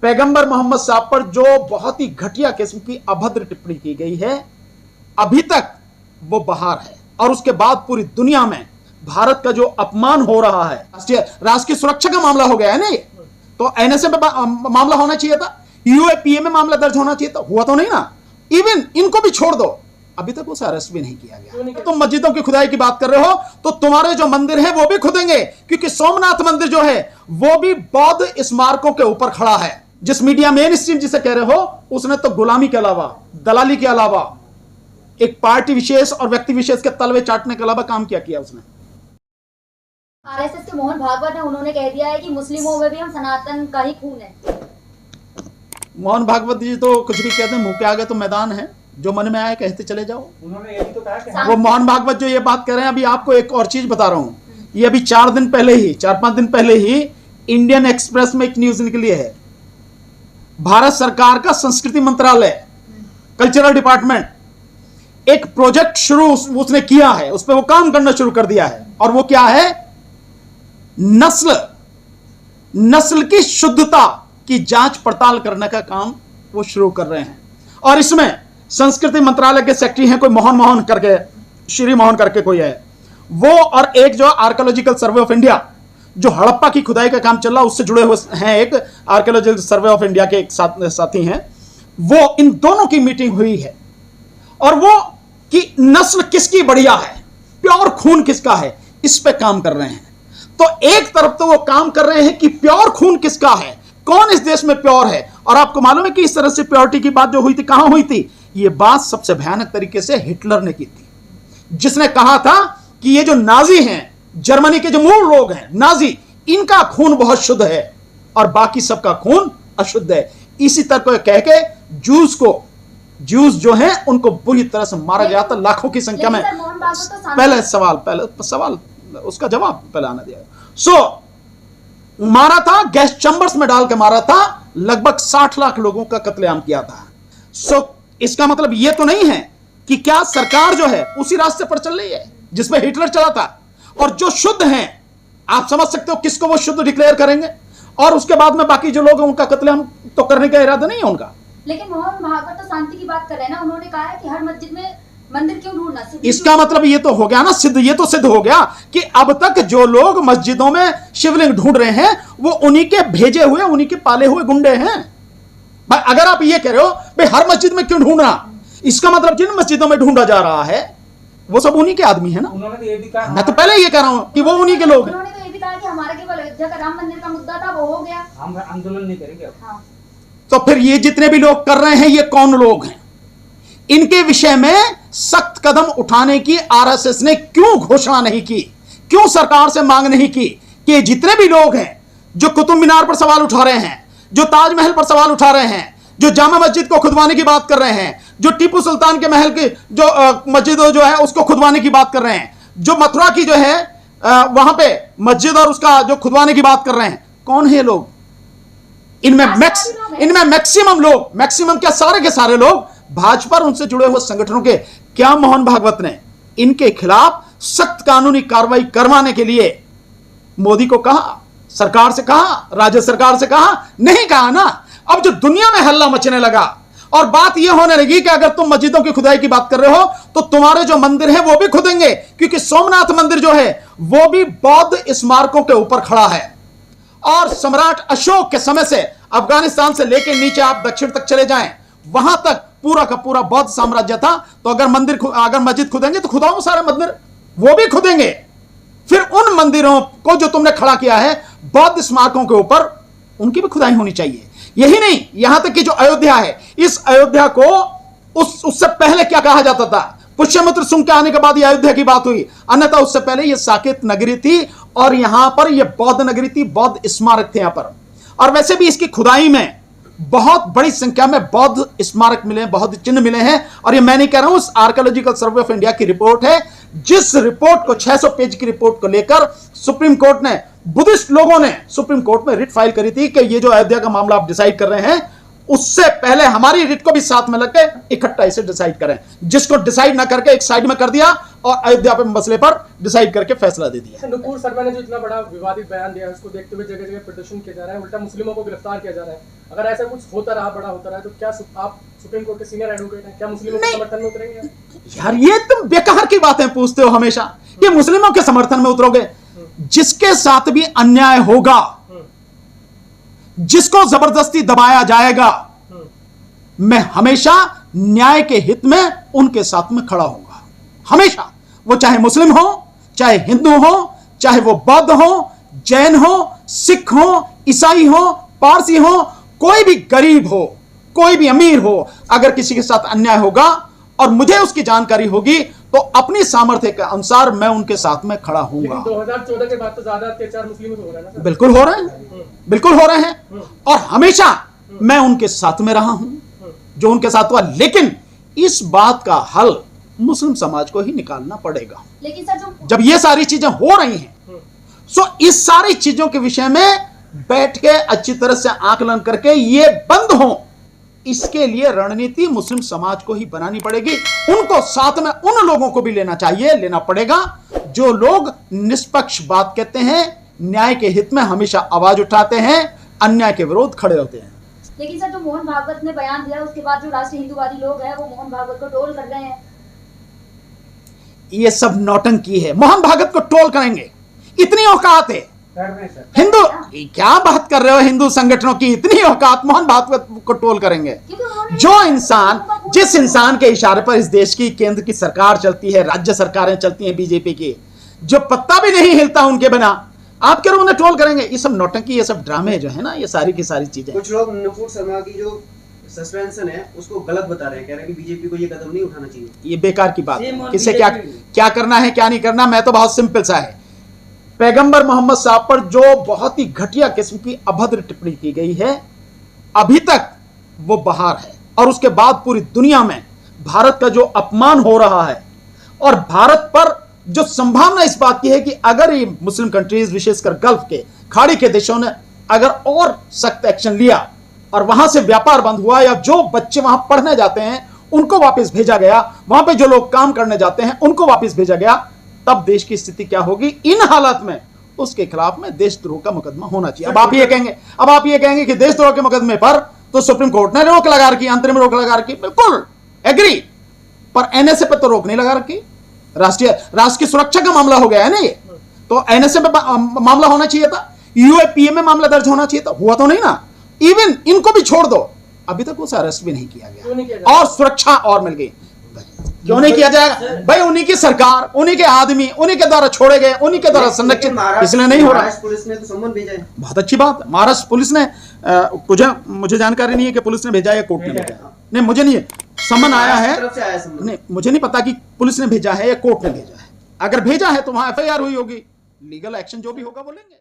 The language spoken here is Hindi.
पैगंबर मोहम्मद साहब पर जो बहुत ही घटिया किस्म की अभद्र टिप्पणी की गई है, अभी तक वो बाहर है। और उसके बाद पूरी दुनिया में भारत का जो अपमान हो रहा है, राष्ट्र की सुरक्षा का मामला हो गया है ना, तो एनएसए में मामला होना चाहिए था, यूएपीए में मामला दर्ज होना चाहिए था, हुआ तो नहीं ना। इवन इनको भी छोड़ दो, अभी तक उसे अरेस्ट भी नहीं किया गया। तुम मस्जिदों की खुदाई की बात कर रहे हो, तो तुम्हारे जो मंदिर है वो भी खुदेंगे, क्योंकि सोमनाथ मंदिर जो है वो भी बौद्ध स्मारकों के ऊपर खड़ा है। जिस मीडिया मेन स्ट्रीम जिसे कह रहे हो, उसने तो गुलामी के अलावा, दलाली के अलावा, एक पार्टी विशेष और व्यक्ति विशेष के तलवे चाटने के अलावा काम क्या किया उसने। आरएसएस के मोहन भागवत है, उन्होंने कह दिया है कि मुस्लिमों में भी हम सनातन का ही खून है। मोहन भागवत जी तो कुछ भी कहते हैं, मुंह के आगे तो मैदान है, जो मन में आए कहते चले जाओ। उन्होंने ये भी तो कहा कि वो मोहन भागवत जो ये बात कर रहे हैं, अभी आपको एक और चीज बता रहा हूं, ये अभी 4-5 दिन पहले ही इंडियन एक्सप्रेस में एक न्यूज निकली है। भारत सरकार का संस्कृति मंत्रालय, कल्चरल डिपार्टमेंट एक प्रोजेक्ट शुरू उसने किया है, उस पर वो काम करना शुरू कर दिया है। और वो क्या है, नस्ल की शुद्धता की जांच पड़ताल करने का काम वो शुरू कर रहे हैं। और इसमें संस्कृति मंत्रालय के सेक्रेटरी हैं कोई मोहन करके, श्री मोहन करके कोई है वो, और एक जो आर्कियोलॉजिकल सर्वे ऑफ इंडिया जो हड़प्पा की खुदाई का काम चल रहा है उससे जुड़े हुए हैं, एक आर्कियोलॉजिकल सर्वे ऑफ इंडिया के एक साथी हैं वो, इन दोनों की मीटिंग हुई है। और वो कि नस्ल किसकी बढ़िया है, प्योर खून किसका है, इस पे काम कर रहे हैं। तो एक तरफ तो वो काम कर रहे हैं कि प्योर खून किसका है, कौन इस देश में प्योर है। और आपको मालूम है कि इस तरह से प्योरिटी की बात जो हुई थी, कहां हुई थी, ये बात सबसे भयानक तरीके से हिटलर ने की थी, जिसने कहा था कि ये जो नाजी हैं, जर्मनी के जो मूल लोग हैं नाजी, इनका खून बहुत शुद्ध है और बाकी सबका खून अशुद्ध है। इसी तरह को कह के जूस जो हैं उनको बुरी तरह से मारा गया था, लाखों की संख्या में। पहले सवाल उसका जवाब पहले आना दिया। मारा था, गैस चैम्बर्स में डाल के मारा था, लगभग 60 लाख लोगों का कत्लेआम किया था। इसका मतलब यह तो नहीं है कि क्या सरकार जो है उसी रास्ते पर चल रही है जिसमें हिटलर चला था। और जो शुद्ध हैं, आप समझ सकते हो किसको वो शुद्ध डिक्लेयर करेंगे, और उसके बाद में बाकी जो लोग हैं उनका कत्लेआम तो करने का इरादा नहीं है उनका। लेकिन मोहन भागवत तो शांति की बात कर रहे हैं ना, उन्होंने कहा है कि हर मस्जिद में मंदिर क्यों ढूंढना। इसका मतलब ये तो हो गया ना सिद्ध, ये तो सिद्ध हो गया कि अब तक जो लोग मस्जिदों में शिवलिंग ढूंढ रहे हैं वो उन्हीं के भेजे हुए, उन्हीं के पाले हुए गुंडे हैं। भाई अगर आप ये कह रहे हो भाई हर मस्जिद में क्यों ढूंढना, इसका मतलब जिन मस्जिदों में ढूंढा जा रहा है वो सब उन्हीं के आदमी है ना। उन्होंने तो ये भी कहा, मैं तो पहले ये कह रहा हूं कि वो उन्हीं के लोग हैं। उन्होंने तो ये भी कहा कि हमारा केवल अयोध्या का राम मंदिर का मुद्दा था, वो हो गया, हम आंदोलन नहीं करेंगे। हाँ। तो फिर ये जितने भी लोग कर रहे हैं ये कौन लोग हैं, इनके विषय में सख्त कदम उठाने की आरएसएस ने क्यों घोषणा नहीं की, क्यों सरकार से मांग नहीं की कि जितने भी लोग हैं जो कुतुब मीनार पर सवाल उठा रहे हैं, जो ताजमहल पर सवाल उठा रहे हैं, जो जामा मस्जिद को खुदवाने की बात कर रहे हैं, जो टीपू सुल्तान के महल की जो मस्जिद जो है उसको खुदवाने की बात कर रहे हैं, जो मथुरा की जो है वहां पे मस्जिद और उसका जो खुदवाने की बात कर रहे हैं, कौन है लोग? इनमें मैक्सिमम क्या सारे के सारे लोग भाजपा और उनसे जुड़े हुए संगठनों के। क्या मोहन भागवत ने इनके खिलाफ सख्त कानूनी कार्रवाई करवाने के लिए मोदी को कहा, सरकार से कहा, राज्य सरकार से कहा? नहीं कहा ना। अब जो दुनिया में हल्ला मचने लगा और बात यह होने लगी कि अगर तुम मस्जिदों की खुदाई की बात कर रहे हो तो तुम्हारे जो मंदिर है वो भी खुदेंगे, क्योंकि सोमनाथ मंदिर जो है वो भी बौद्ध स्मारकों के ऊपर खड़ा है। और सम्राट अशोक के समय से अफगानिस्तान से लेकर नीचे आप दक्षिण तक चले जाएं, वहां तक पूरा का पूरा बौद्ध साम्राज्य था। तो अगर मस्जिद खुदेंगे तो खुदाओ सारे मंदिर, वो भी खुदेंगे। फिर उन मंदिरों को जो तुमने खड़ा किया है बौद्ध स्मारकों के ऊपर, उनकी भी खुदाई होनी चाहिए। यही नहीं, यहां तक कि जो अयोध्या है, इस अयोध्या को उससे पहले क्या कहा जाता था? पुष्यमित्र सुंग के आने के बाद ये अयोध्या की बात हुई, अन्यथा उससे पहले ये साकेत नगरी थी और यहां पर ये बौद्ध नगरी थी, बौद्ध स्मारक थे यहां पर। और वैसे भी इसकी खुदाई में बहुत बड़ी संख्या में बौद्ध स्मारक मिले हैं, बौद्ध चिन्ह मिले हैं। और ये मैं नहीं कह रहा हूं, आर्कियोलॉजिकल सर्वे ऑफ इंडिया की रिपोर्ट है, जिस रिपोर्ट को 600 पेज की रिपोर्ट को लेकर सुप्रीम कोर्ट ने, बुद्धिस्ट लोगों ने सुप्रीम कोर्ट में रिट फाइल करी थी कि ये जो अयोध्या का मामला आप डिसाइड कर रहे हैं, उससे पहले हमारी रिट को भी साथ में लग के इकट्ठा इसे डिसाइड करें, जिसको डिसाइड ना करके एक साइड में कर दिया और अयोध्या पे मसले पर डिसाइड करके फैसला दे दिया। नुपुर शर्मा ने जो इतना बड़ा विवादित बयान दिया है, उसको देखते हुए जगह जगह प्रदर्शन किया जा रहा है, उल्टा मुस्लिमों को गिरफ्तार किया जा रहा है। अगर ऐसा कुछ होता रहा, बड़ा होता रहा, तो क्या आप सुप्रीम कोर्ट के सीनियर एडवोकेट हैं, क्या मुस्लिमों के समर्थन में उतरेंगे? यार ये तुम बेकार की बातें पूछते हो हमेशा कि मुस्लिमों के समर्थन में उतरोगे। जिसके साथ भी अन्याय होगा, जिसको जबरदस्ती दबाया जाएगा, मैं हमेशा न्याय के हित में उनके साथ में खड़ा होऊंगा, हमेशा। वो चाहे मुस्लिम हो, चाहे हिंदू हो, चाहे वो बौद्ध हो, जैन हो, सिख हो, ईसाई हो, पारसी हो, कोई भी गरीब हो, कोई भी अमीर हो, अगर किसी के साथ अन्याय होगा और मुझे उसकी जानकारी होगी तो अपनी सामर्थ्य के अनुसार मैं उनके साथ में खड़ा होऊंगा। 2014 के बाद तो ज्यादा अत्याचार मुस्लिमों पे हो रहा है ना सर? बिल्कुल हो रहे हैं, बिल्कुल हो रहे हैं, और हमेशा मैं उनके साथ में रहा हूं जो उनके साथ हुआ। लेकिन इस बात का हल मुस्लिम समाज को ही निकालना पड़ेगा। लेकिन सर जो जब ये सारी चीजें हो रही हैं, सो इस सारी चीजों के विषय में बैठ के अच्छी तरह से आकलन करके ये बंद हो, इसके लिए रणनीति मुस्लिम समाज को ही बनानी पड़ेगी। उनको साथ में उन लोगों को भी लेना पड़ेगा जो लोग निष्पक्ष बात कहते हैं, न्याय के हित में हमेशा आवाज उठाते हैं, अन्याय के विरोध खड़े होते हैं। लेकिन सर जो मोहन भागवत ने बयान दिया, उसके बाद जो राष्ट्रीय हिंदूवादी लोग हैं वो मोहन भागवत को ट्रोल कर रहे हैं। ये सब नौटंकी है। मोहन भागवत को ट्रोल करेंगे, इतनी औकात है हिंदू? क्या बात कर रहे हो? हिंदू संगठनों की इतनी औकात, मोहन भागवत को ट्रोल करेंगे? जो इंसान, जिस इंसान के इशारे पर इस देश की केंद्र की सरकार चलती है, राज्य सरकारें चलती हैं बीजेपी की, जो पत्ता भी नहीं हिलता उनके बिना, आप कह रहे हो उन्हें ट्रोल करेंगे? ये सब नौटंकी, ये सब ड्रामे जो है ना, ये सारी की सारी चीजें। कुछ लोग नुपुर शर्मा की जो सस्पेंशन है उसको गलत बता रहे हैं, कह रहे हैं कि बीजेपी को ये कदम नहीं उठाना चाहिए। ये बेकार की बात है। किसे क्या करना है, क्या नहीं करना, मैं तो बहुत सिंपल सा है। पैगंबर मोहम्मद साहब पर जो बहुत ही घटिया किस्म की अभद्र टिप्पणी की गई है, अभी तक वो बाहर है, और उसके बाद पूरी दुनिया में भारत का जो अपमान हो रहा है, और भारत पर जो संभावना इस बात की है कि अगर ये मुस्लिम कंट्रीज, विशेषकर गल्फ के खाड़ी के देशों ने अगर और सख्त एक्शन लिया और वहां से व्यापार बंद हुआ, या जो बच्चे वहां पढ़ने जाते हैं उनको वापस भेजा गया, वहां पे जो लोग काम करने जाते हैं उनको वापस भेजा गया, तब देश की स्थिति क्या होगी? इन हालात में उसके खिलाफ में देशद्रोह का मुकदमा होना चाहिए। अब आप ये कहेंगे कि देशद्रोह के मुकदमे पर तो सुप्रीम कोर्ट ने रोक लगा रखी, अंतरिम रोक लगा रखी, बिल्कुल एग्री, पर एनएसए पर तो रोक नहीं लगा रखी। राष्ट्र की सुरक्षा का मामला हो गया है ना ये, तो एनएसए पे मामला होना चाहिए था, यूएपीए में मामला दर्ज होना चाहिए था, हुआ तो नहीं ना। इवन इनको भी छोड़ दो, अभी तक उसे अरेस्ट भी नहीं किया गया, और सुरक्षा और मिल गई। क्यों नहीं किया जाएगा भाई? उन्हीं की सरकार, उन्हीं के आदमी, उन्हीं के द्वारा छोड़े गए, उन्हीं के द्वारा संरक्षित, इसलिए नहीं हो रहा। महाराष्ट्र पुलिस ने तो सम्मन भेजा है। बहुत अच्छी बात। महाराष्ट्र पुलिस ने मुझे जानकारी नहीं है कि पुलिस ने भेजा या कोर्ट ने भेजा। नहीं, मुझे नहीं है, सम्मन आया है, तरफ से आया सम्मन। नहीं मुझे नहीं पता कि पुलिस ने भेजा है या कोर्ट ने भेजा है। अगर भेजा है तो वहां एफआईआर हुई होगी, लीगल एक्शन जो भी होगा वो लेंगे।